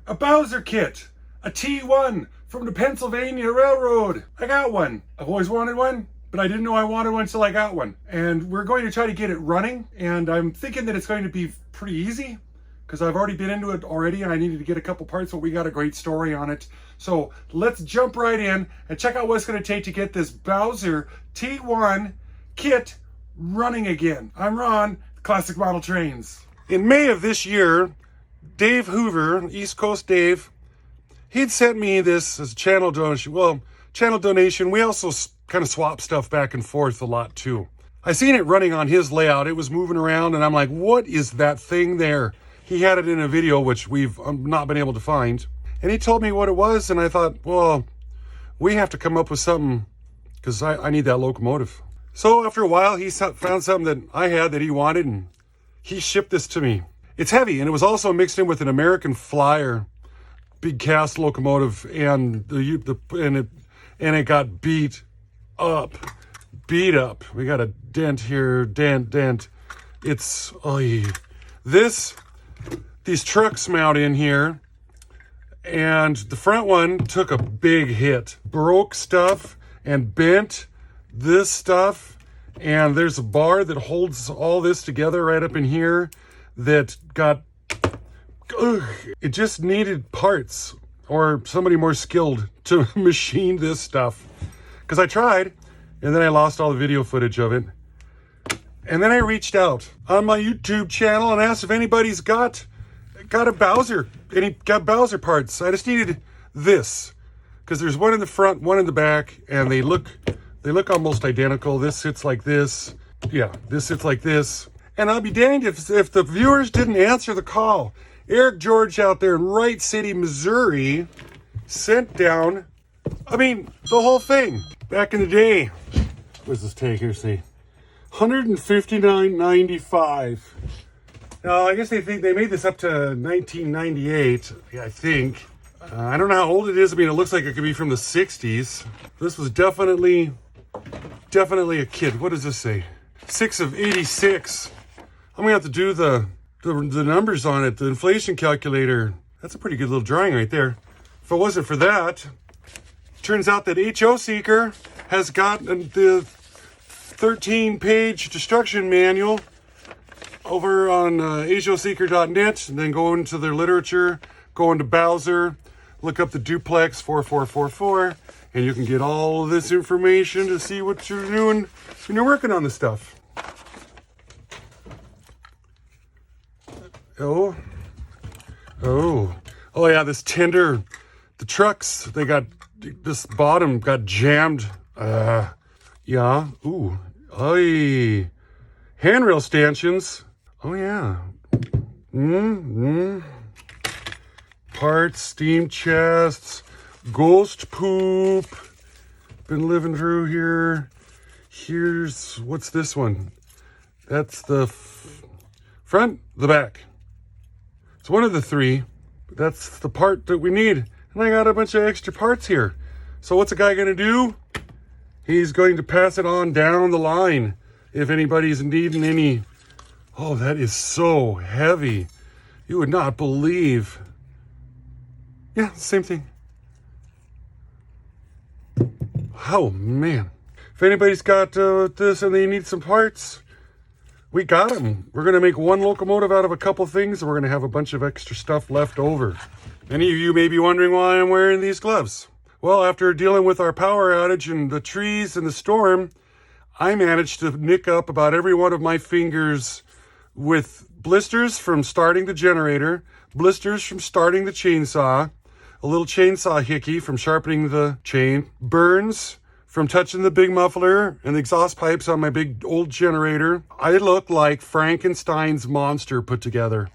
A Bowser kit, a T-1 from the Pennsylvania Railroad. I got one. I've always wanted one, but I didn't know I wanted one until I got one. And we're going to try to get it running, and I'm thinking that it's going to be pretty easy because I've already been into it already and I needed to get a couple parts, but we got a great story on it. So let's jump right in and check out what it's going to take to get this Bowser T-1 kit running again. I'm Ron, Classic Model Trains. In May of this year, Dave Hoover, East Coast Dave, he'd sent me this as a channel donation. Well, channel donation. We also kind of swap stuff back and forth a lot too. I seen it running on his layout. It was moving around and I'm like, what is that thing there? He had it in a video, which we've not been able to find. And he told me what it was. And I thought, well, we have to come up with something because I need that locomotive. So after a while, he found something that I had that he wanted and he shipped this to me. It's heavy, and it was also mixed in with an American Flyer big cast locomotive, and it got beat up. We got a dent here, dent. It's these trucks mount in here, and the front one took a big hit, broke stuff and bent this stuff, and there's a bar that holds all this together right up in here that got, it just needed parts or somebody more skilled to machine this stuff. Because I tried, and then I lost all the video footage of it. And then I reached out on my YouTube channel and asked if anybody's got a Bowser, got Bowser parts. I just needed this, because there's one in the front, one in the back, and they look almost identical. This sits like this. Yeah, this sits like this. And I'll be danged if the viewers didn't answer the call. Eric George out there in Wright City, Missouri, sent down, the whole thing. Back in the day, what does this take? Here, see, $159.95. Now, I guess they think they made this up to 1998, I think. I don't know how old it is. It looks like it could be from the 60s. This was definitely a kid. What does this say? 6 of 86. I'm gonna have to do the numbers on it, the inflation calculator. That's a pretty good little drawing right there. If it wasn't for that, turns out that HO Seeker has got the 13-page destruction manual over on HOSeeker.net, and then go into their literature, go into Bowser, look up the duplex 4444, and you can get all of this information to see what you're doing when you're working on this stuff. Oh yeah, this tender, the trucks, they got, this bottom got jammed. Yeah, handrail stanchions. Oh yeah. Parts, steam chests, ghost poop. Been living through here. Here's, what's this one? That's the front, the back. It's one of the three. But that's the part that we need. And I got a bunch of extra parts here. So what's a guy gonna do? He's going to pass it on down the line if anybody's needing any. Oh, that is so heavy. You would not believe. Yeah, same thing. Oh, man. If anybody's got this and they need some parts, we got them. We're going to make one locomotive out of a couple things, and we're going to have a bunch of extra stuff left over. Many of you may be wondering why I'm wearing these gloves. Well, after dealing with our power outage and the trees and the storm, I managed to nick up about every one of my fingers with blisters from starting the generator, blisters from starting the chainsaw, a little chainsaw hickey from sharpening the chain, burns from touching the big muffler and the exhaust pipes on my big old generator. I look like Frankenstein's monster put together.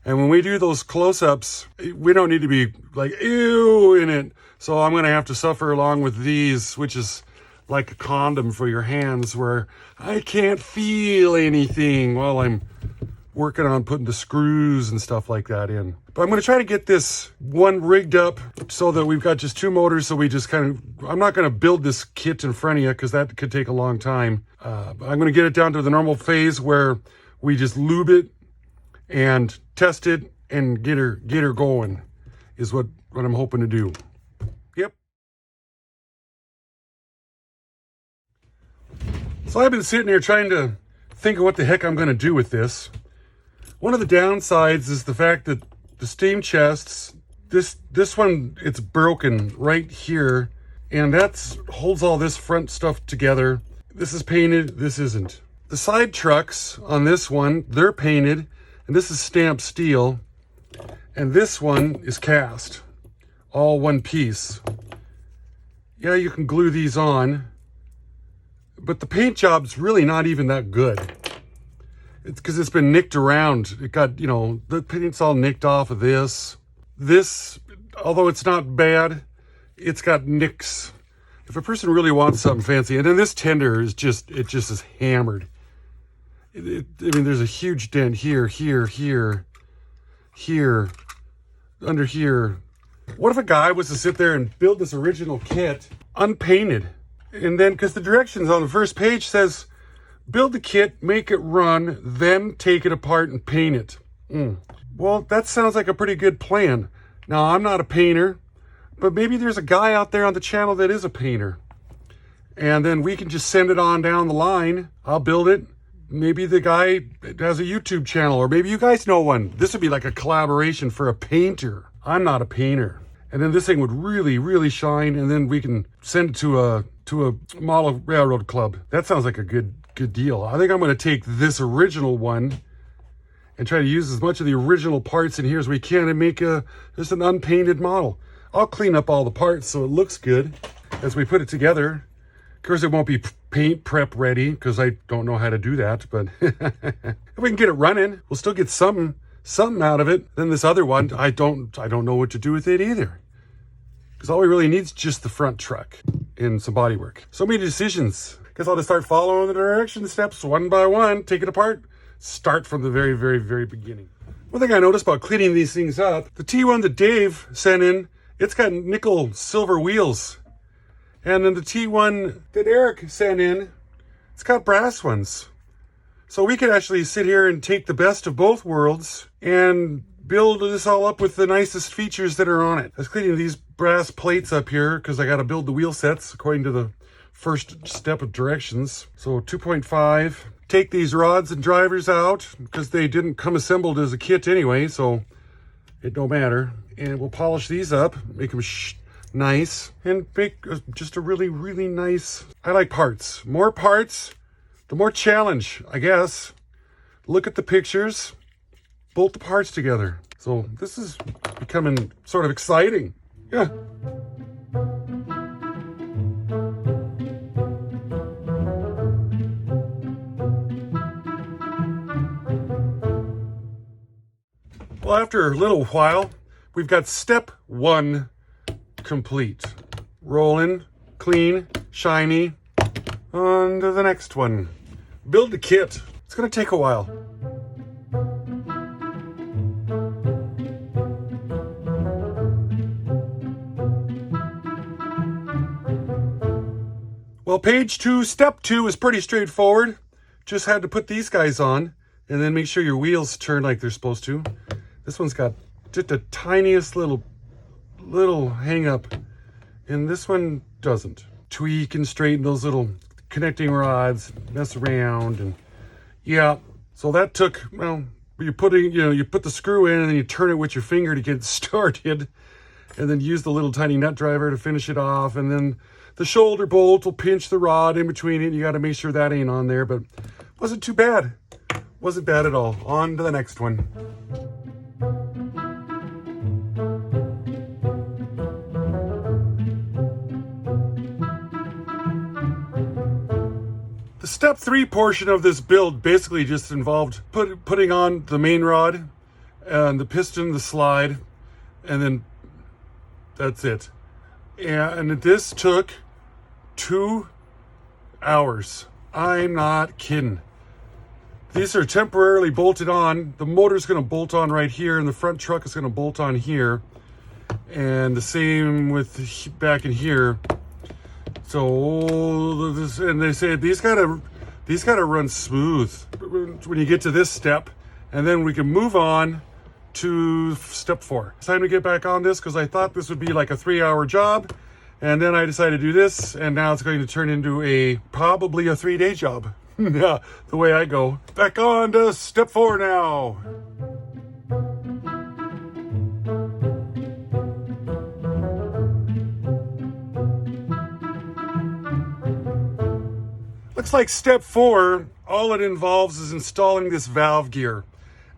And when we do those close-ups, we don't need to be like, ew, in it. So I'm going to have to suffer along with these, which is like a condom for your hands, where I can't feel anything while I'm working on putting the screws and stuff like that in. But I'm going to try to get this one rigged up so that we've got just two motors. So we just kind of, I'm not going to build this kit in front of you because that could take a long time. I'm going to get it down to the normal phase where we just lube it and test it and get her going. is what I'm hoping to do. Yep. So I've been sitting here trying to think of what the heck I'm going to do with this. One of the downsides is the fact that the steam chests, this one, it's broken right here, and that holds all this front stuff together. This is painted, this isn't. The side trucks on this one, they're painted, and this is stamped steel, and this one is cast, all one piece. Yeah, you can glue these on, but the paint job's really not even that good. It's because it's been nicked around. It got, you know, the paint's all nicked off of this. This, although it's not bad, it's got nicks. If a person really wants something fancy, and then this tender is just, it just is hammered. I mean, there's a huge dent here, here, here, here, under here. What if a guy was to sit there and build this original kit unpainted? And then, because the directions on the first page says, build the kit, make it run, then take it apart and paint it. Well, that sounds like a pretty good plan. Now, I'm not a painter, but maybe there's a guy out there on the channel that is a painter. And then we can just send it on down the line. I'll build it. Maybe the guy has a YouTube channel, or maybe you guys know one. This would be like a collaboration for a painter. I'm not a painter. And then this thing would really, really shine, and then we can send it to a model railroad club. That sounds like a good deal. I think I'm going to take this original one and try to use as much of the original parts in here as we can and make just an unpainted model. I'll clean up all the parts so it looks good as we put it together. Of course, it won't be paint prep ready because I don't know how to do that, but if we can get it running, we'll still get something out of it. Then this other one, I don't know what to do with it either, because all we really need is just the front truck and some body work. So many decisions. Guess I'll just start following the direction steps one by one, take it apart, start from the very, very, very beginning. One thing I noticed about cleaning these things up, the T1 that Dave sent in, it's got nickel silver wheels. And then the T1 that Eric sent in, it's got brass ones. So we could actually sit here and take the best of both worlds and build this all up with the nicest features that are on it. I was cleaning these brass plates up here because I got to build the wheel sets according to the first step of directions. So 2.5. Take these rods and drivers out because they didn't come assembled as a kit anyway, so it don't matter. And we'll polish these up, make them nice, and make just a really, really nice. I like parts. More parts, the more challenge, I guess. Look at the pictures, bolt the parts together. So this is becoming sort of exciting. Yeah. Well, after a little while, we've got step 1 complete. Rolling, clean, shiny. On to the next one. Build the kit. It's going to take a while. Well, page 2, step 2 is pretty straightforward. Just had to put these guys on and then make sure your wheels turn like they're supposed to. This one's got just the tiniest little hang up, and this one doesn't. Tweak and straighten those little connecting rods, mess around, and yeah. So that took, well, you put the screw in and then you turn it with your finger to get it started, and then use the little tiny nut driver to finish it off, and then the shoulder bolt will pinch the rod in between it. You got to make sure that ain't on there, but wasn't too bad. Wasn't bad at all. On to the next one. The step 3 portion of this build basically just involved putting on the main rod and the piston, the slide, and then that's it. And this took 2 hours. I'm not kidding. These are temporarily bolted on. The motor's going to bolt on right here, and the front truck is going to bolt on here. And the same with back in here. So, and they say these gotta run smooth when you get to this step, and then we can move on to step 4. It's time to get back on this because I thought this would be like a 3-hour job. And then I decided to do this, and now it's going to turn into probably a 3-day job. Yeah, the way I go. Back on to step 4 now. Looks like step 4, all it involves is installing this valve gear.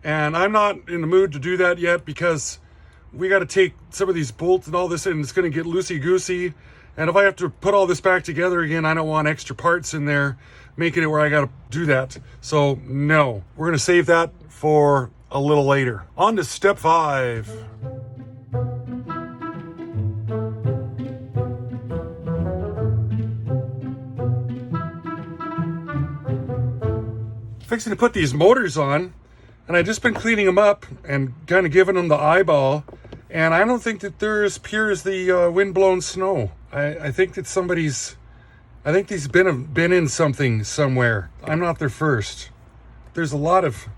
And I'm not in the mood to do that yet because we got to take some of these bolts and all this and it's going to get loosey-goosey. And if I have to put all this back together again, I don't want extra parts in there, making it where I got to do that. So no, we're going to save that for a little later. On to step 5. Fixing to put these motors on, and I've just been cleaning them up and kind of giving them the eyeball, and I don't think that they're as pure as the wind-blown snow. I think that I think these been in something somewhere. I'm not their first. There's a lot of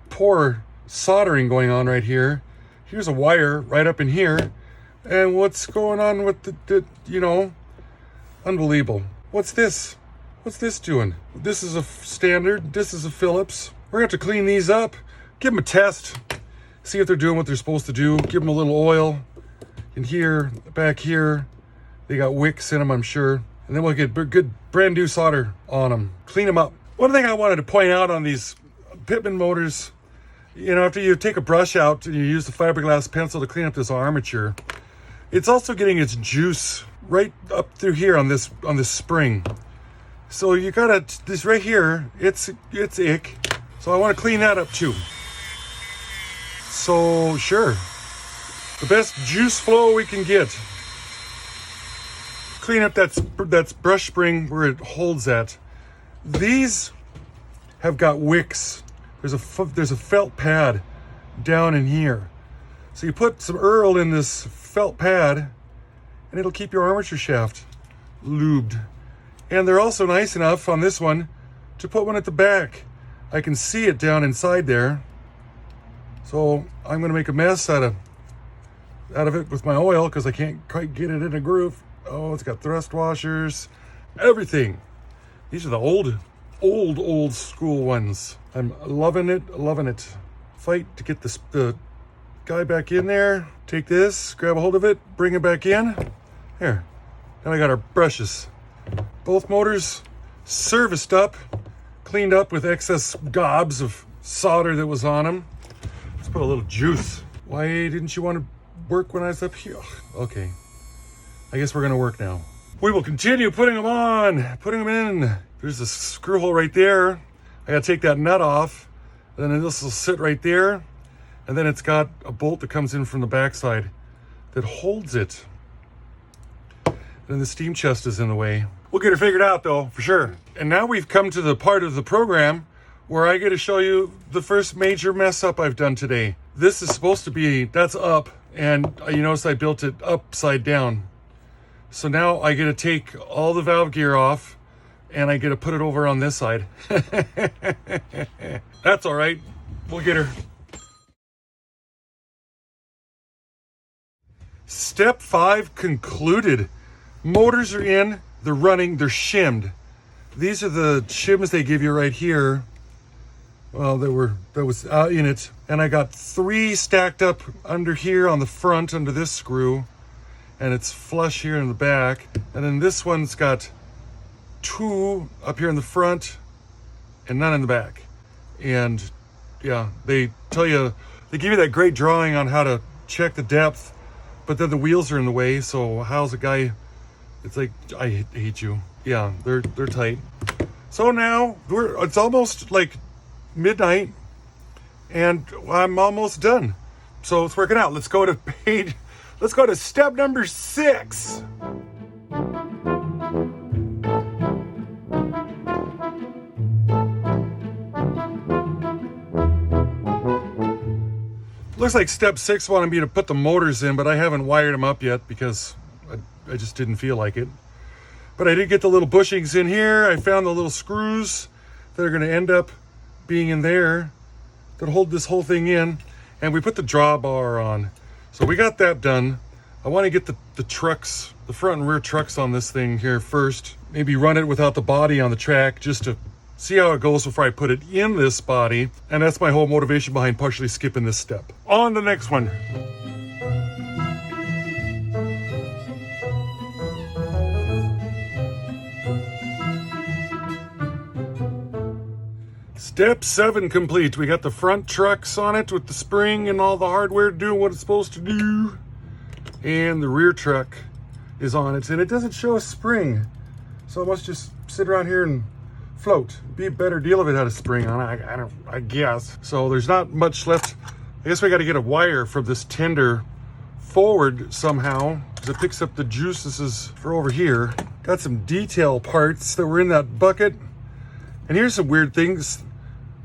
poor soldering going on right here. Here's a wire right up in here, and what's going on with the unbelievable. What's this? What's this doing? This is a standard. This is a Phillips. We're going to have to clean these up. Give them a test. See if they're doing what they're supposed to do. Give them a little oil. In here, back here, they got wicks in them, I'm sure. And then we'll get good brand new solder on them. Clean them up. One thing I wanted to point out on these Pitman motors, after you take a brush out and you use the fiberglass pencil to clean up this armature, it's also getting its juice right up through here on this spring. So you gotta, this right here, it's ick. So I want to clean that up too. So sure, the best juice flow we can get. Clean up that brush spring where it holds at. These have got wicks. There's a felt pad down in here. So you put some Earl in this felt pad and it'll keep your armature shaft lubed. And they're also nice enough on this one to put one at the back. I can see it down inside there. So I'm going to make a mess out of it with my oil because I can't quite get it in a groove. Oh, it's got thrust washers, everything. These are the old school ones. I'm loving it. Fight to get the guy back in there. Take this, grab a hold of it, bring it back in. Here, now I got our brushes. Both motors serviced up, cleaned up with excess gobs of solder that was on them. Let's put a little juice. Why didn't you want to work when I was up here? Okay, I guess we're gonna work now. We will continue putting them on, putting them in. There's a screw hole right there. I gotta take that nut off. And then this will sit right there. And then it's got a bolt that comes in from the backside that holds it. And the steam chest is in the way. We'll get it figured out though, for sure. And now we've come to the part of the program where I get to show you the first major mess up I've done today. This is supposed to be, that's up, and you notice I built it upside down. So now I get to take all the valve gear off and I get to put it over on this side. That's all right, we'll get her. Step 5 concluded. Motors are in, they're running, they're shimmed. These are the shims they give you right here. Well, that was in it. And I got 3 stacked up under here on the front, under this screw. And it's flush here in the back. And then this one's got 2 up here in the front and none in the back. And yeah, they give you that great drawing on how to check the depth, but then the wheels are in the way. So how's a guy, it's like, I hate you. Yeah, they're tight. So now it's almost like midnight and I'm almost done. So it's working out. Let's go to step number 6. Looks like step 6 wanted me to put the motors in, but I haven't wired them up yet because I just didn't feel like it. But I did get the little bushings in here. I found the little screws that are going to end up being in there that hold this whole thing in. and we put the drawbar on. So we got that done. I want to get the trucks, the front and rear trucks on this thing here first. Maybe run it without the body on the track just to see how it goes before I put it in this body. And that's my whole motivation behind partially skipping this step. On to the next one. Step 7 complete. We got the front trucks on it with the spring and all the hardware doing what it's supposed to do. And the rear truck is on it. And it doesn't show a spring. So it must just sit around here and float. Be a better deal if it had a spring on it, I guess. So there's not much left. I guess we got to get a wire from this tender forward somehow, because it picks up the juices for over here. Got some detail parts that were in that bucket. And here's some weird things.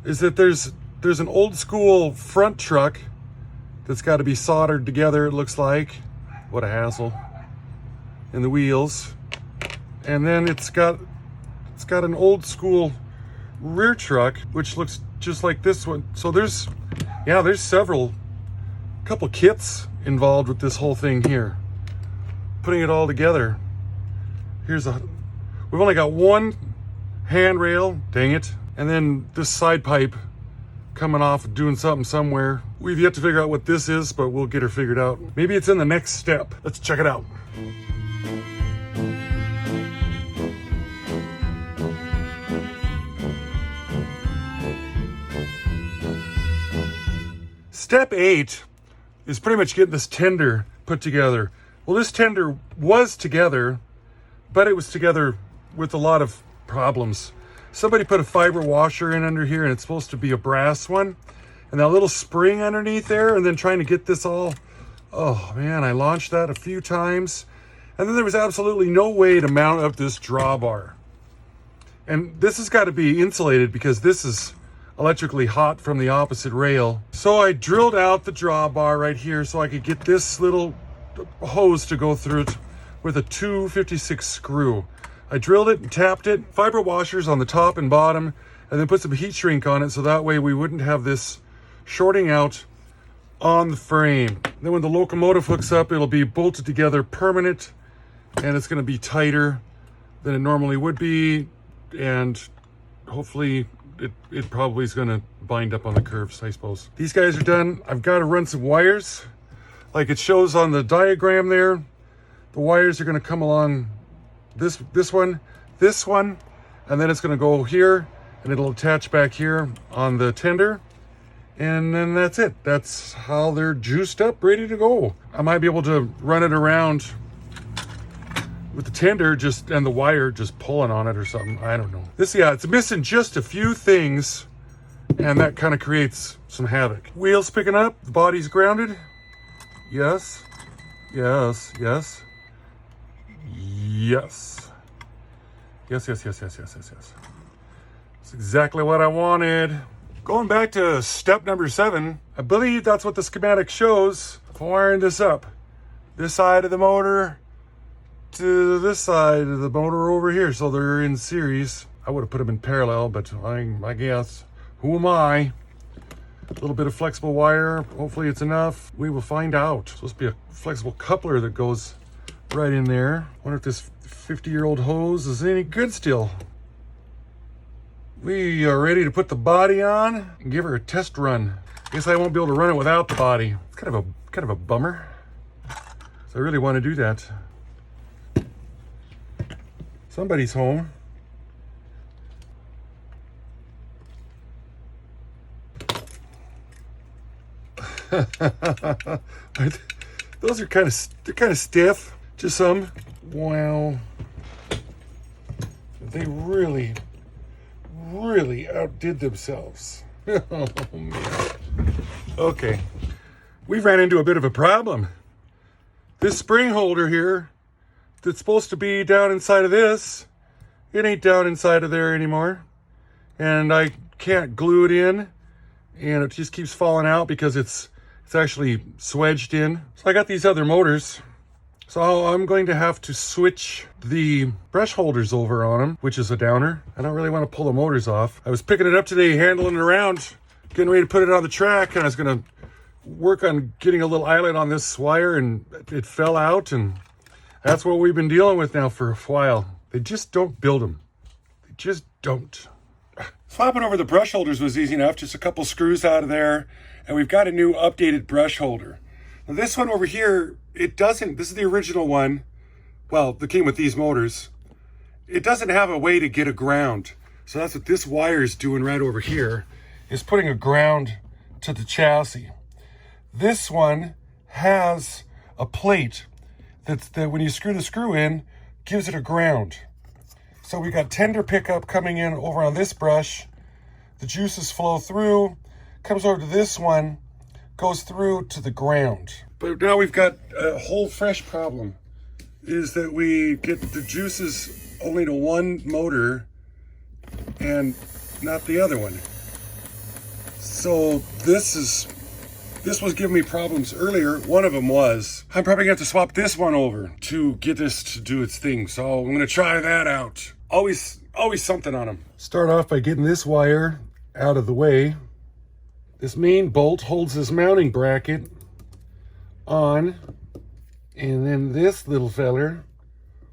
Is that there's an old school front truck that's got to be soldered together, it looks like. What a hassle. And the wheels. And then it's got an old school rear truck, which looks just like this one. So there's couple kits involved with this whole thing here. Putting it all together. We've only got one handrail, dang it. And then this side pipe coming off, doing something somewhere. We've yet to figure out what this is, but we'll get her figured out. Maybe it's in the next step. Let's check it out. Step 8 is pretty much getting this tender put together. Well, this tender was together, but it was together with a lot of problems. Somebody put a fiber washer in under here, and it's supposed to be a brass one. And that little spring underneath there, and then trying to get this all, oh man, I launched that a few times. And then there was absolutely no way to mount up this drawbar. And this has got to be insulated because this is electrically hot from the opposite rail. So I drilled out the drawbar right here so I could get this little hose to go through it with a 256 screw. I drilled it and tapped it, fiber washers on the top and bottom, and then put some heat shrink on it so that way we wouldn't have this shorting out on the frame. Then when the locomotive hooks up, it'll be bolted together permanent, and it's going to be tighter than it normally would be, and hopefully it probably is going to bind up on the curves, I suppose. These guys are done. I've got to run some wires like it shows on the diagram there. The wires are going to come along this one, and then it's going to go here, and it'll attach back here on the tender, and then that's it. That's how they're juiced up, ready to go. I might be able to run it around with the tender and the wire just pulling on it or something. I don't know. It's missing just a few things, and that kind of creates some havoc. Wheels picking up, the body's grounded. Yes. Yes. Yes. Yes. Yes. That's exactly what I wanted. Going back to step number 7, I believe that's what the schematic shows. Wiring this up. This side of the motor to this side of the motor over here. So they're in series. I would have put them in parallel, but I guess. Who am I? A little bit of flexible wire. Hopefully it's enough. We will find out. It's supposed to be a flexible coupler that goes right in there. Wonder if this 50-year-old hose is any good still. We are ready to put the body on and give her a test run. Guess I won't be able to run it without the body. It's kind of a bummer. So I really want to do that. Somebody's home. Those are kind of stiff. Just some. Wow. They really outdid themselves. Oh, man. Okay. We ran into a bit of a problem. This spring holder here that's supposed to be down inside of this, it ain't down inside of there anymore. And I can't glue it in, and it just keeps falling out because it's actually swedged in. So I got these other motors. So I'm going to have to switch the brush holders over on them, which is a downer. I don't really want to pull the motors off. I was picking it up today, handling it around, getting ready to put it on the track, and I was going to work on getting a little eyelet on this wire, and it fell out, and that's what we've been dealing with now for a while. They just don't build them. They just don't. Swapping over the brush holders was easy enough. Just a couple screws out of there, and we've got a new updated brush holder. Now this one over here, it doesn't, this is the original one. Well, that came with these motors. It doesn't have a way to get a ground. So that's what this wire is doing right over here, is putting a ground to the chassis. This one has a plate that when you screw the screw in, gives it a ground. So we got tender pickup coming in over on this brush. The juices flow through, comes over to this one, goes through to the ground. But now we've got a whole fresh problem, is that we get the juices only to one motor and not the other one. So this was giving me problems earlier. One of them was, I'm probably gonna have to swap this one over to get this to do its thing. So I'm gonna try that out. Always something on them. Start off by getting this wire out of the way. This main bolt holds this mounting bracket on, and then this little feller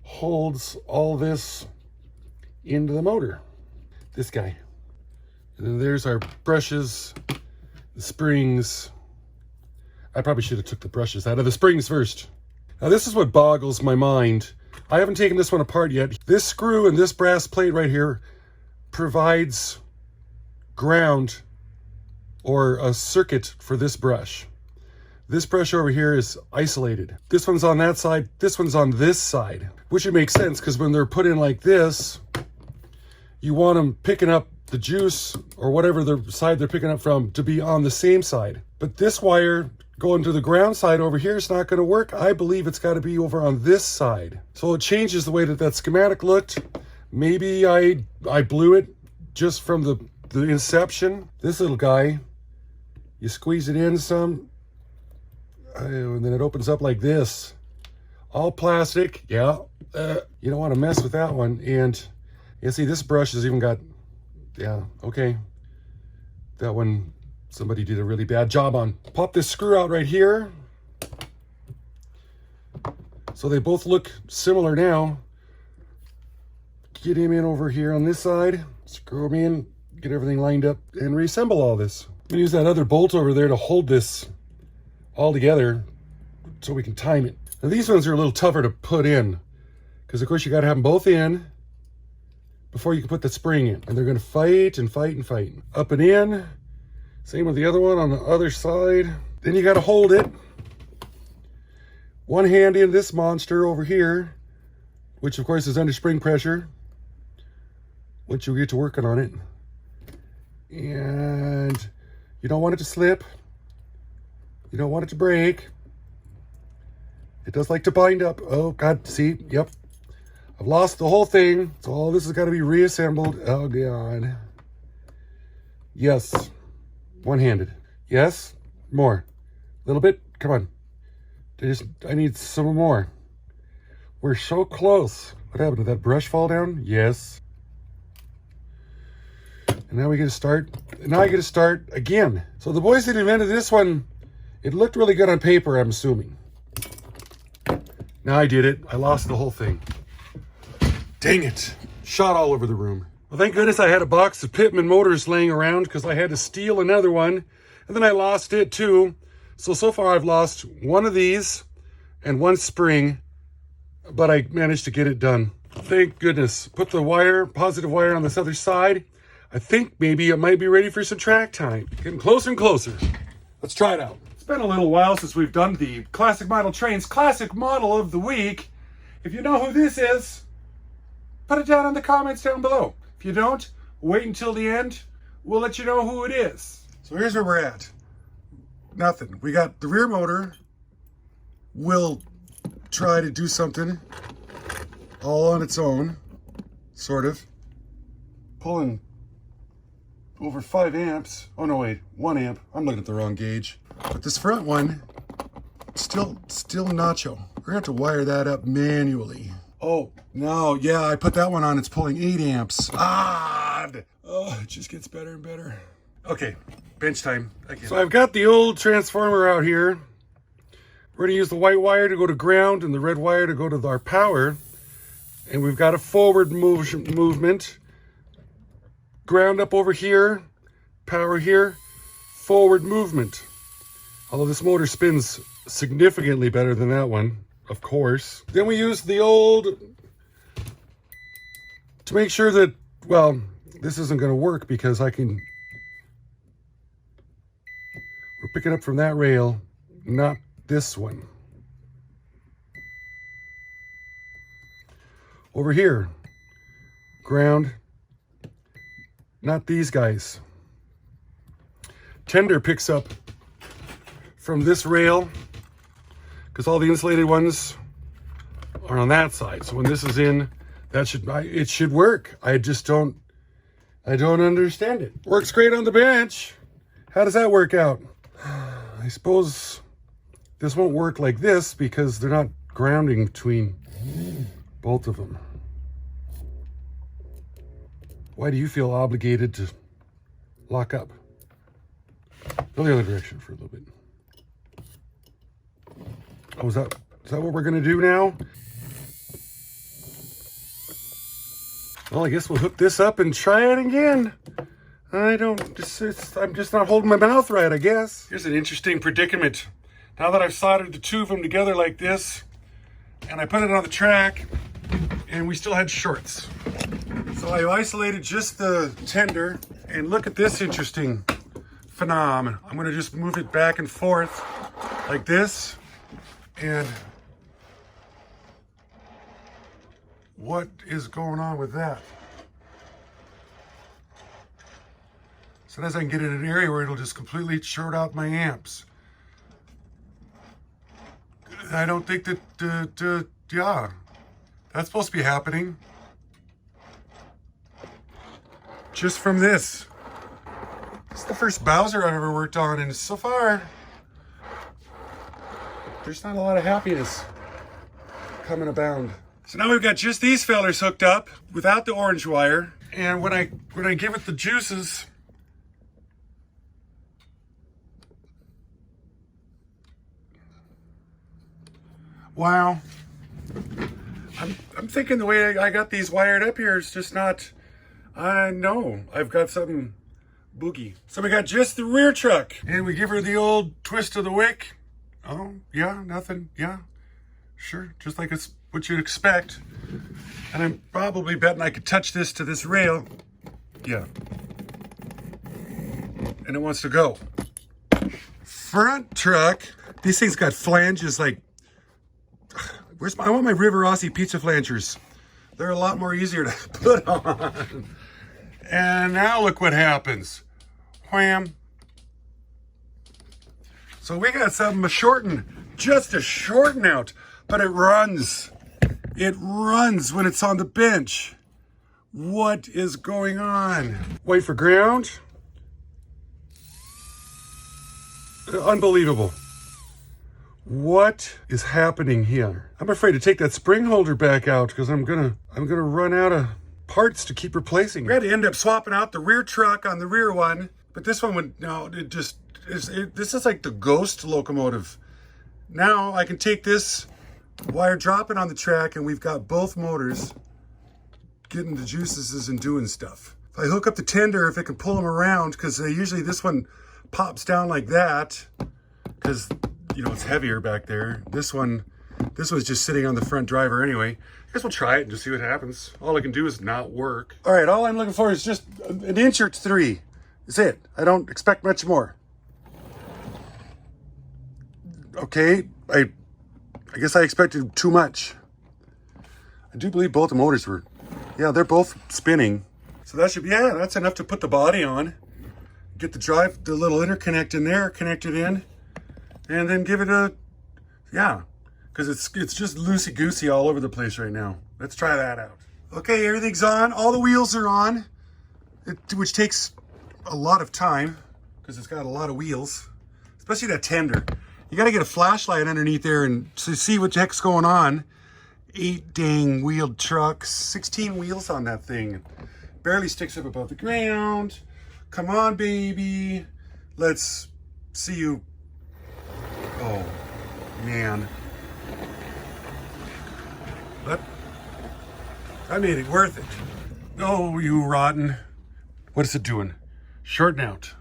holds all this into the motor. This guy. And then there's our brushes, the springs. I probably should have took the brushes out of the springs first. Now this is what boggles my mind. I haven't taken this one apart yet. This screw and this brass plate right here provides ground or a circuit for this brush. This brush over here is isolated. This one's on that side, this one's on this side, which would make sense because when they're put in like this, you want them picking up the juice or whatever the side they're picking up from to be on the same side. But this wire going to the ground side over here is not going to work. I believe it's got to be over on this side. So it changes the way that schematic looked. Maybe I blew it just from the inception. This little guy, you squeeze it in some, and then it opens up like this. All plastic, yeah. You don't want to mess with that one. And you see this brush has even got, yeah, okay. That one, somebody did a really bad job on. Pop this screw out right here. So they both look similar now. Get him in over here on this side. Screw him in, get everything lined up, and reassemble all this. I'm gonna use that other bolt over there to hold this all together so we can time it. Now these ones are a little tougher to put in because of course you gotta have them both in before you can put the spring in. And they're gonna fight and fight and fight. Up and in. Same with the other one on the other side. Then you gotta hold it. One hand in this monster over here, which of course is under spring pressure once you get to working on it. And you don't want it to slip. You don't want it to break. It does like to bind up. Oh God, see, yep. I've lost the whole thing. So all this has got to be reassembled. Oh God. Yes. One-handed. Yes. More. A little bit. Come on. I need some more. We're so close. What happened? Did that brush fall down? Yes. And now we get to start. Now I get to start again. So the boys that invented this one, it looked really good on paper, I'm assuming. Now I did it. I lost the whole thing. Dang it. Shot all over the room. Well, thank goodness I had a box of Pitman motors laying around because I had to steal another one. And then I lost it too. So far I've lost one of these and one spring, but I managed to get it done. Thank goodness. Put the wire, positive wire on this other side. I think maybe it might be ready for some track time. Getting closer and closer. Let's try it out. It's been a little while since we've done the Classic Model Trains Classic Model of the Week. If you know who this is, put it down in the comments down below. If you don't, wait until the end. We'll let you know who it is. So here's where we're at. Nothing. We got the rear motor. We'll try to do something all on its own, sort of. Pulling over 5 amps. Oh no, wait, 1 amp. I'm looking at the wrong gauge. But this front one, still nacho. We're gonna have to wire that up manually. Oh, no, yeah, I put that one on. It's pulling 8 amps. Ah! Oh, it just gets better and better. Okay, bench time again. So I've got the old transformer out here. We're gonna use the white wire to go to ground and the red wire to go to our power. And we've got a forward movement. Ground up over here, power here, forward movement. Although this motor spins significantly better than that one, of course. Then we use the old, to make sure that, well, this isn't gonna work because we're picking up from that rail, not this one. Over here, ground, not these guys. Tender picks up from this rail because all the insulated ones are on that side. So when this is in, it should work. I don't understand it. Works great on the bench. How does that work out? I suppose this won't work like this because they're not grounding between both of them. Why do you feel obligated to lock up? Go the other direction for a little bit. Oh, is that what we're gonna do now? Well, I guess we'll hook this up and try it again. I'm just not holding my mouth right, I guess. Here's an interesting predicament. Now that I've soldered the two of them together like this, and I put it on the track, and we still had shorts. So I isolated just the tender, and look at this interesting phenomenon. I'm gonna just move it back and forth like this, and what is going on with that? Sometimes I can get in an area where it'll just completely short out my amps. I don't think that, yeah, that's supposed to be happening. Just from this. It's the first Bowser I've ever worked on, and so far, there's not a lot of happiness coming abound. So now we've got just these fellers hooked up without the orange wire, and when I give it the juices, wow. I'm thinking the way I got these wired up here is just not, I know I've got something boogie. So we got just the rear truck, and we give her the old twist of the wick. Oh, yeah, nothing, yeah, sure, just like it's what you'd expect. And I'm probably betting I could touch this to this rail. Yeah. And it wants to go. Front truck, these things got flanges like, I want my River Rossi pizza flangers. They're a lot more easier to put on. And now look what happens. Wham. So we got something just a shorten out, but it runs. It runs when it's on the bench. What is going on? Wait for ground. Unbelievable. What is happening here? I'm afraid to take that spring holder back out because I'm gonna run out of parts to keep replacing it. We had to end up swapping out the rear truck on the rear one, but this one would, no, this is like the ghost locomotive. Now I can take this wire, drop it on the track, and we've got both motors getting the juices and doing stuff. If I hook up the tender, if it can pull them around, because usually this one pops down like that, because you know, it's heavier back there. This one's just sitting on the front driver anyway. I guess we'll try it and just see what happens. All I can do is not work. All right, all I'm looking for is just an inch or three. That's it. I don't expect much more. Okay, I guess I expected too much. I do believe both the motors were, yeah, they're both spinning. So that should be, yeah, that's enough to put the body on. Get the little interconnect in there, connect it in. And then give it a, yeah, because it's just loosey-goosey all over the place right now. Let's try that out. Okay, everything's on. All the wheels are on, which takes a lot of time because it's got a lot of wheels, especially that tender. You got to get a flashlight underneath there and to see what the heck's going on. 8 dang wheeled trucks, 16 wheels on that thing. Barely sticks up above the ground. Come on, baby. Let's see you. Oh, man. I made it worth it. Oh, you rotten. What is it doing? Shorting out.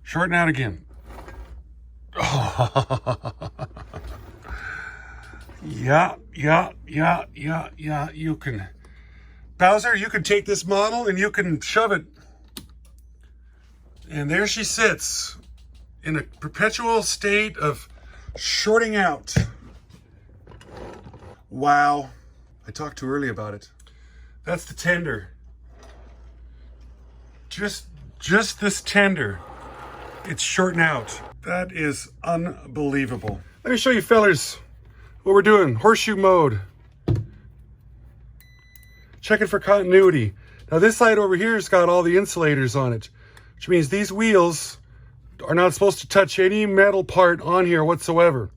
Shorting out again. Oh. Yeah. You can, Bowser, you can take this model and you can shove it. And there she sits in a perpetual state of shorting out. Wow. I talked too early about it. That's the tender. Just this tender. It's shorting out. That is unbelievable. Let me show you fellers what we're doing. Horseshoe mode. Checking for continuity. Now this side over here has got all the insulators on it, which means these wheels are not supposed to touch any metal part on here whatsoever.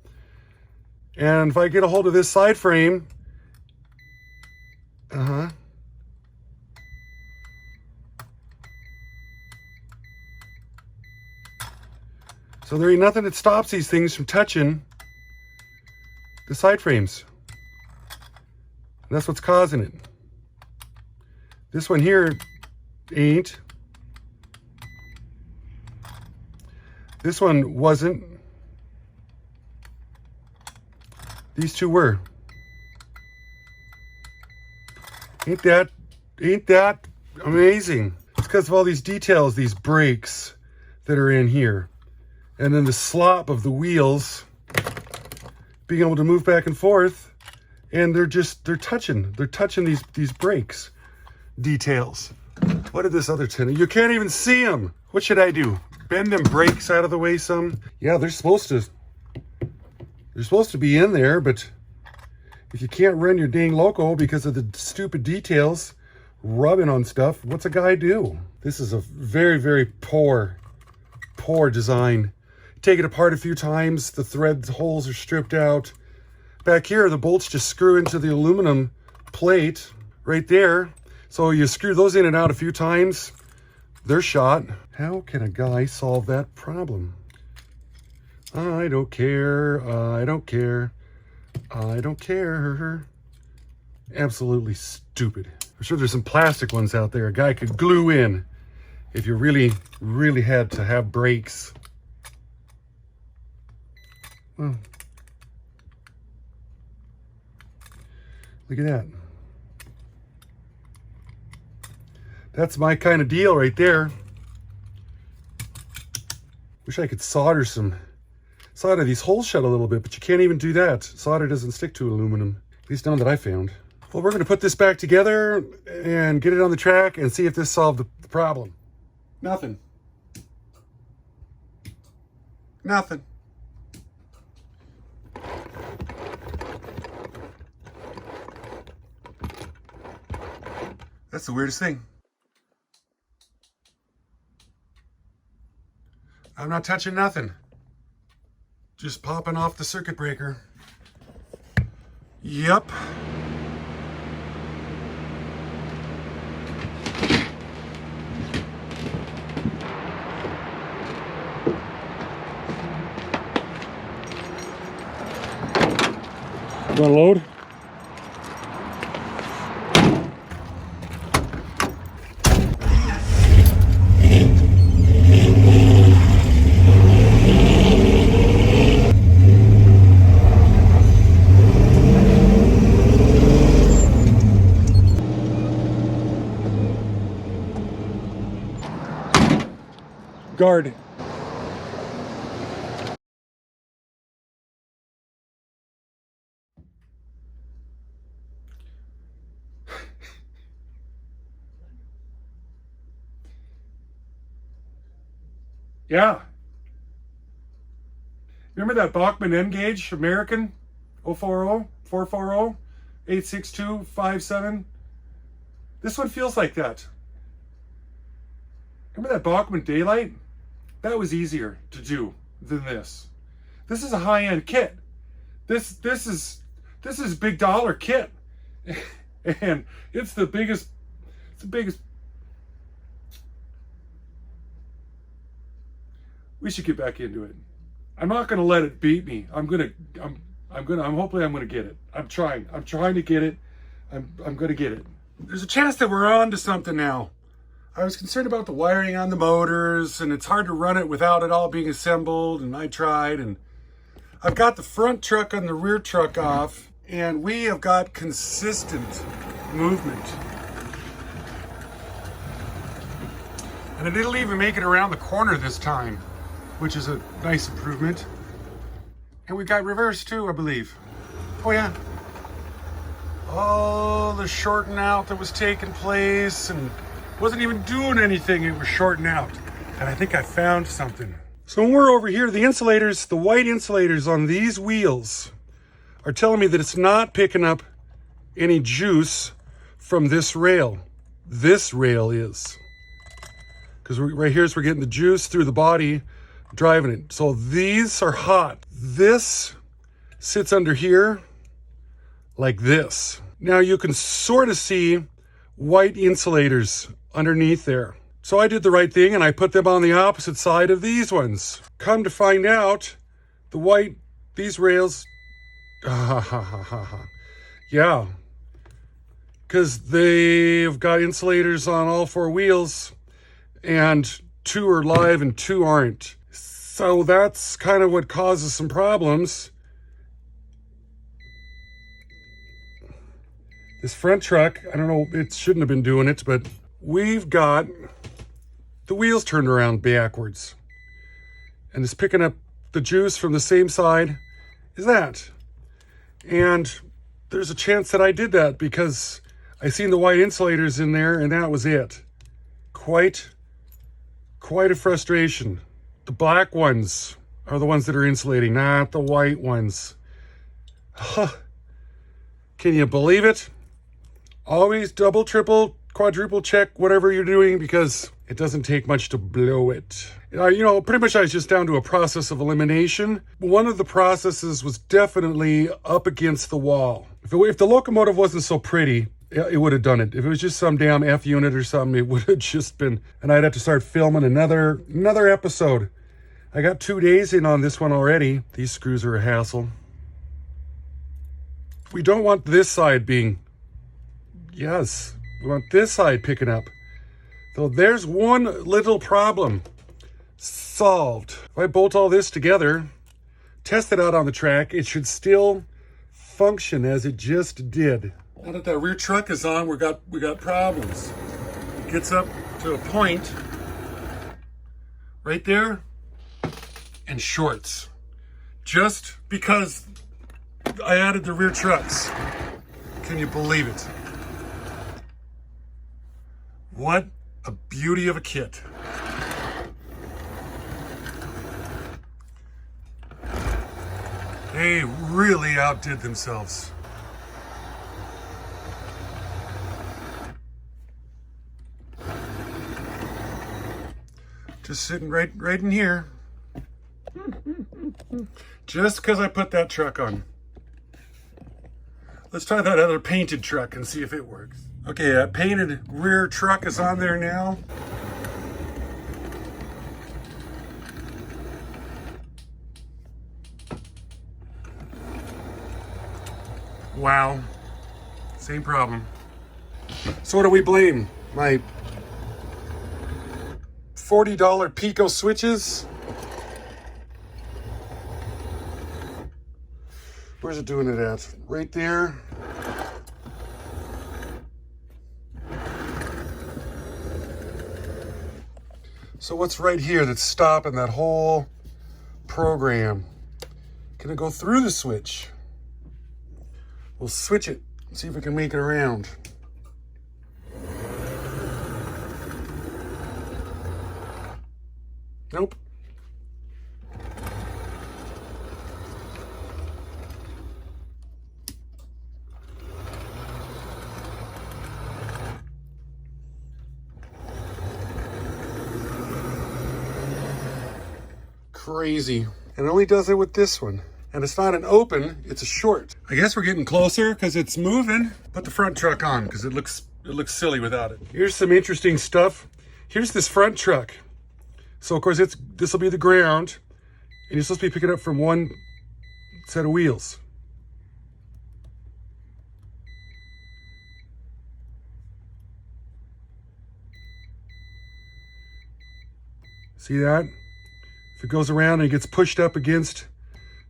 And if I get a hold of this side frame, so there ain't nothing that stops these things from touching the side frames. And that's what's causing it. This one here ain't. This one wasn't. These two were. Ain't that amazing? It's because of all these details, these brakes that are in here. And then the slop of the wheels being able to move back and forth. And they're touching these brakes details. What did this other tin? You can't even see them. What should I do? Bend them brakes out of the way some? Yeah, they're supposed to be in there, but if you can't run your dang loco because of the stupid details rubbing on stuff, what's a guy do? This is a very, very poor design. Take it apart a few times, the thread holes are stripped out. Back here, the bolts just screw into the aluminum plate right there. So you screw those in and out a few times, they're shot. How can a guy solve that problem? I don't care. Absolutely stupid. I'm sure there's some plastic ones out there a guy could glue in if you really, really had to have brakes. Well, look at that. That's my kind of deal right there. Wish I could solder these holes shut a little bit, but you can't even do that. Solder doesn't stick to aluminum, at least none that I found. Well, we're gonna put this back together and get it on the track and see if this solved the problem. Nothing. That's the weirdest thing. I'm not touching nothing. Just popping off the circuit breaker. Yep. You want to load? Guard. Yeah. Remember that Bachmann N gauge, American 040, 440, 862, 57? This one feels like that. Remember that Bachmann Daylight? That was easier to do than this. This is a high-end kit. This is big dollar kit. And it's the biggest We should get back into it. I'm not gonna let it beat me. Hopefully I'm gonna get it. I'm trying to get it. I'm gonna get it. There's a chance that we're on to something now. I was concerned about the wiring on the motors, and it's hard to run it without it all being assembled, and I tried, and I've got the front truck and the rear truck off, and we have got consistent movement. And it'll even make it around the corner this time, which is a nice improvement. And we got reverse too, I believe. Oh yeah. All the shorting out that was taking place and wasn't even doing anything, it was shorting out. And I think I found something. So when we're over here, the insulators, the white insulators on these wheels are telling me that it's not picking up any juice from this rail. This rail is. Because right here is we're getting the juice through the body, driving it. So these are hot. This sits under here like this. Now you can sort of see white insulators underneath there. So I did the right thing and I put them on the opposite side of these ones. Come to find out, these rails, yeah, because they've got insulators on all four wheels and 2 are live and 2 aren't. So that's kind of what causes some problems. This front truck, I don't know, it shouldn't have been doing it, but we've got the wheels turned around backwards. And it's picking up the juice from the same side as that. And there's a chance that I did that because I seen the white insulators in there and that was it. Quite a frustration. The black ones are the ones that are insulating, not the white ones. Huh. Can you believe it? Always double, triple, quadruple check whatever you're doing because it doesn't take much to blow it. Pretty much I was just down to a process of elimination. One of the processes was definitely up against the wall. If the locomotive wasn't so pretty, it would have done it. If it was just some damn F unit or something, it would have just been, and I'd have to start filming another episode. I got 2 days in on this one already. These screws are a hassle. We don't want this side being, yes, we want this side picking up. So there's one little problem solved. If I bolt all this together, test it out on the track, it should still function as it just did. Now that that rear truck is on, we got problems. It gets up to a point right there and shorts. Just because I added the rear trucks. Can you believe it? What a beauty of a kit. They really outdid themselves. Just sitting right in here. Just because I put that truck on. Let's try that other painted truck and see if it works. Okay, that painted rear truck is on there now. Wow, same problem. So what do we blame? My $40 Pico switches? Where's it doing it at? Right there. So what's right here that's stopping that whole program? Can it go through the switch? We'll switch it, see if we can make it around. Nope. Crazy. And it only does it with this one. And it's not an open, it's a short. I guess we're getting closer because it's moving. Put the front truck on because it looks silly without it. Here's some interesting stuff. Here's this front truck. So of course this will be the ground, and you're supposed to be picking up from one set of wheels. See that? If it goes around and it gets pushed up against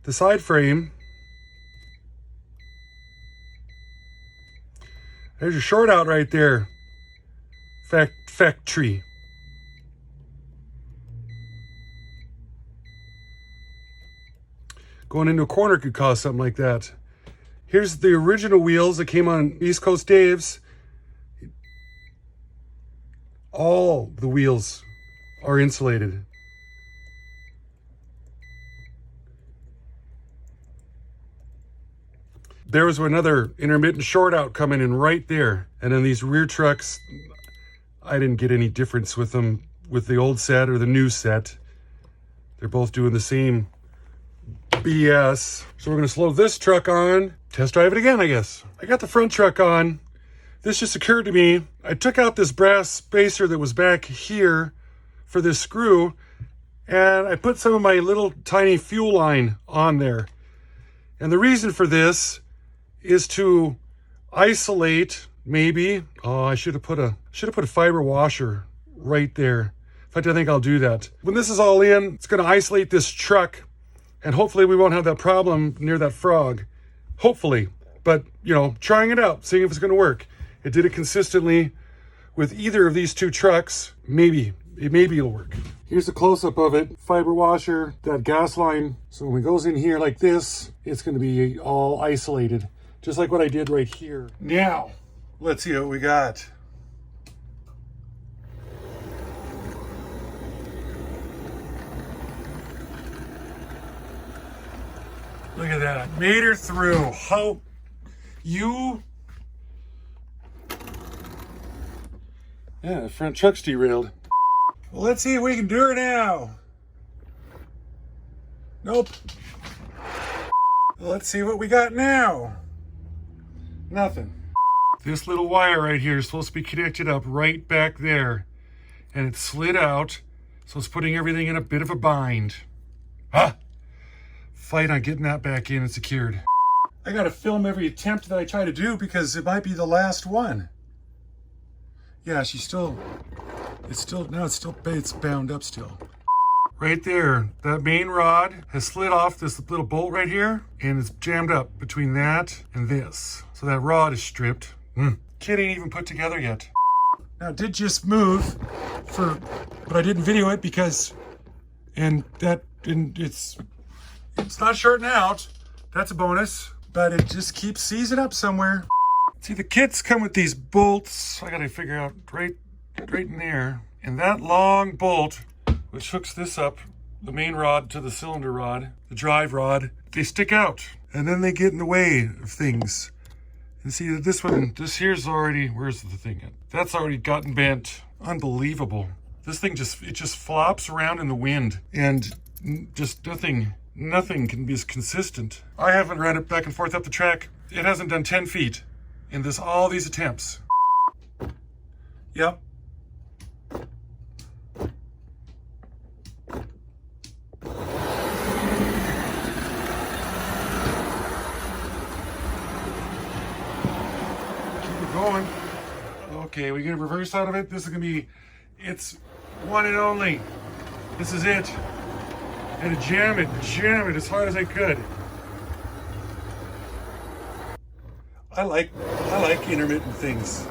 the side frame, there's your short out right there. Factory. Going into a corner could cause something like that. Here's the original wheels that came on East Coast Dave's. All the wheels are insulated. There was another intermittent short out coming in right there. And then these rear trucks, I didn't get any difference with them with the old set or the new set. They're both doing the same BS. So we're gonna slow this truck on, test drive it again, I guess. I got the front truck on. This just occurred to me. I took out this brass spacer that was back here for this screw, and I put some of my little tiny fuel line on there. And the reason for this is to isolate, maybe. Oh, I should have put a fiber washer right there. In fact, I think I'll do that. When this is all in, it's gonna isolate this truck, and hopefully we won't have that problem near that frog. Hopefully. But, you know, trying it out, seeing if it's gonna work. It did it consistently with either of these two trucks. Maybe it'll work. Here's a close-up of it. Fiber washer, that gas line. So when it goes in here like this, it's gonna be all isolated, just like what I did right here. Now, let's see what we got. Look at that, made her through. How you... Yeah, the front truck's derailed. Well, let's see if we can do her now. Nope. Well, let's see what we got now. Nothing. This little wire right here is supposed to be connected up right back there. And it slid out, so it's putting everything in a bit of a bind. Fight on getting that back in and secured. I gotta film every attempt that I try to do because it might be the last one. Yeah, it's bound up still. Right there, that main rod has slid off this little bolt right here, and it's jammed up between that and this. So that rod is stripped. Kit ain't even put together yet. Now it did just move but I didn't video it because, it's not shorting out. That's a bonus, but it just keeps seizing up somewhere. See, the kits come with these bolts. I gotta figure out right in there. And that long bolt, which hooks this up, the main rod to the cylinder rod, the drive rod, they stick out. And then they get in the way of things. And see, this here's already, where's the thing at? That's already gotten bent. Unbelievable. This thing just flops around in the wind. And just nothing can be as consistent. I haven't ran it back and forth up the track. It hasn't done 10 feet in all these attempts. Yep. Keep it going. Okay, we get a reverse out of it. This is gonna be, it's one and only. This is it. And jam it as hard as I could. I like intermittent things.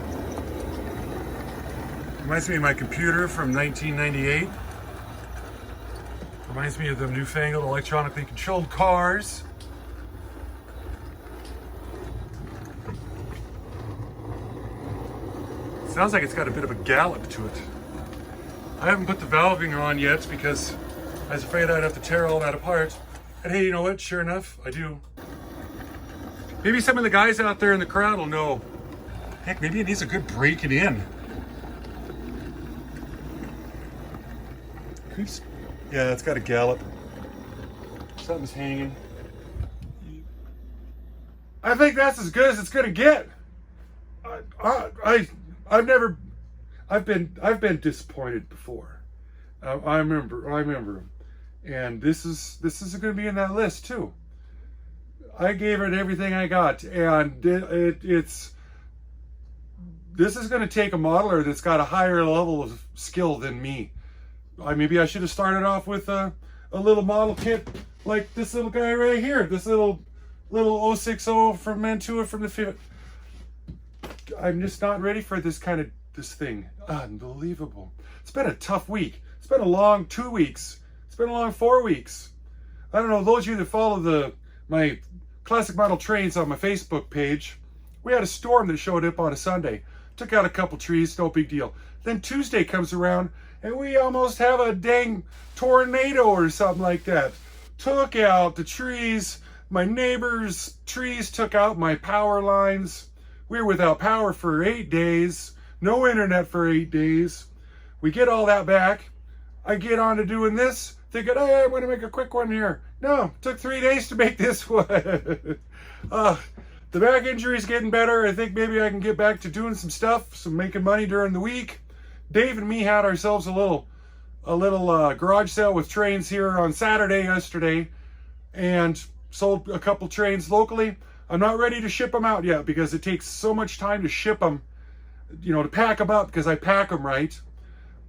Reminds me of my computer from 1998. Reminds me of the newfangled electronically controlled cars. Sounds like it's got a bit of a gallop to it. I haven't put the valving on yet because I was afraid I'd have to tear all that apart. And hey, you know what? Sure enough, I do. Maybe some of the guys out there in the crowd will know. Heck, maybe it needs a good breaking in. Oops. Yeah, it's got a gallop. Something's hanging. I think that's as good as it's gonna get. I've been disappointed before. I remember him. And this is going to be in that list too. I gave it everything I got, and this is going to take a modeler that's got a higher level of skill than me. Maybe I should have started off with a little model kit like this little guy right here, this little 060 from Mantua from the Fit. I'm just not ready for this thing. Unbelievable. It's been a tough week. It's been a long 2 weeks. It's been a long 4 weeks. I don't know, those of you that follow my classic model trains on my Facebook page, we had a storm that showed up on a Sunday. Took out a couple trees, no big deal. Then Tuesday comes around and we almost have a dang tornado or something like that. Took out the trees. My neighbor's trees took out my power lines. We were without power for 8 days. No internet for 8 days. We get all that back. I get on to doing this, thinking, hey, I'm going to make a quick one here. No, took 3 days to make this one. The back injury's getting better. I think maybe I can get back to doing some stuff, some making money during the week. Dave and me had ourselves a little garage sale with trains here on Saturday yesterday, and sold a couple trains locally. I'm not ready to ship them out yet because it takes so much time to ship them, to pack them up, because I pack them right.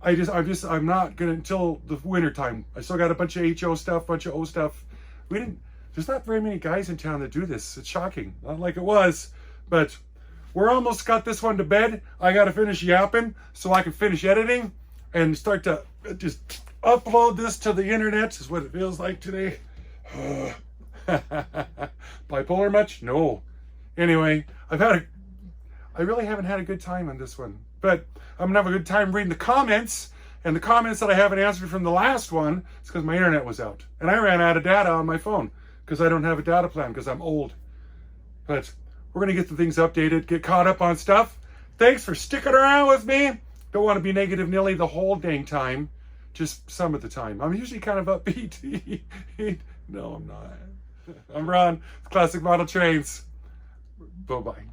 I'm not gonna until the winter time. I still got a bunch of HO stuff, bunch of O stuff. There's not very many guys in town that do this. It's shocking, not like it was, but we're almost got this one to bed. I got to finish yapping so I can finish editing and start to just upload this to the internet, is what it feels like today. Bipolar much? No. Anyway, I really haven't had a good time on this one, but I'm gonna have a good time reading the comments, and the comments that I haven't answered from the last one is because my internet was out and I ran out of data on my phone because I don't have a data plan because I'm old. But we're gonna get the things updated, get caught up on stuff. Thanks for sticking around with me. Don't want to be negative Nilly the whole dang time, just some of the time. I'm usually kind of upbeat. No, I'm not. I'm Ron, Classic Model Trains. Bye-bye.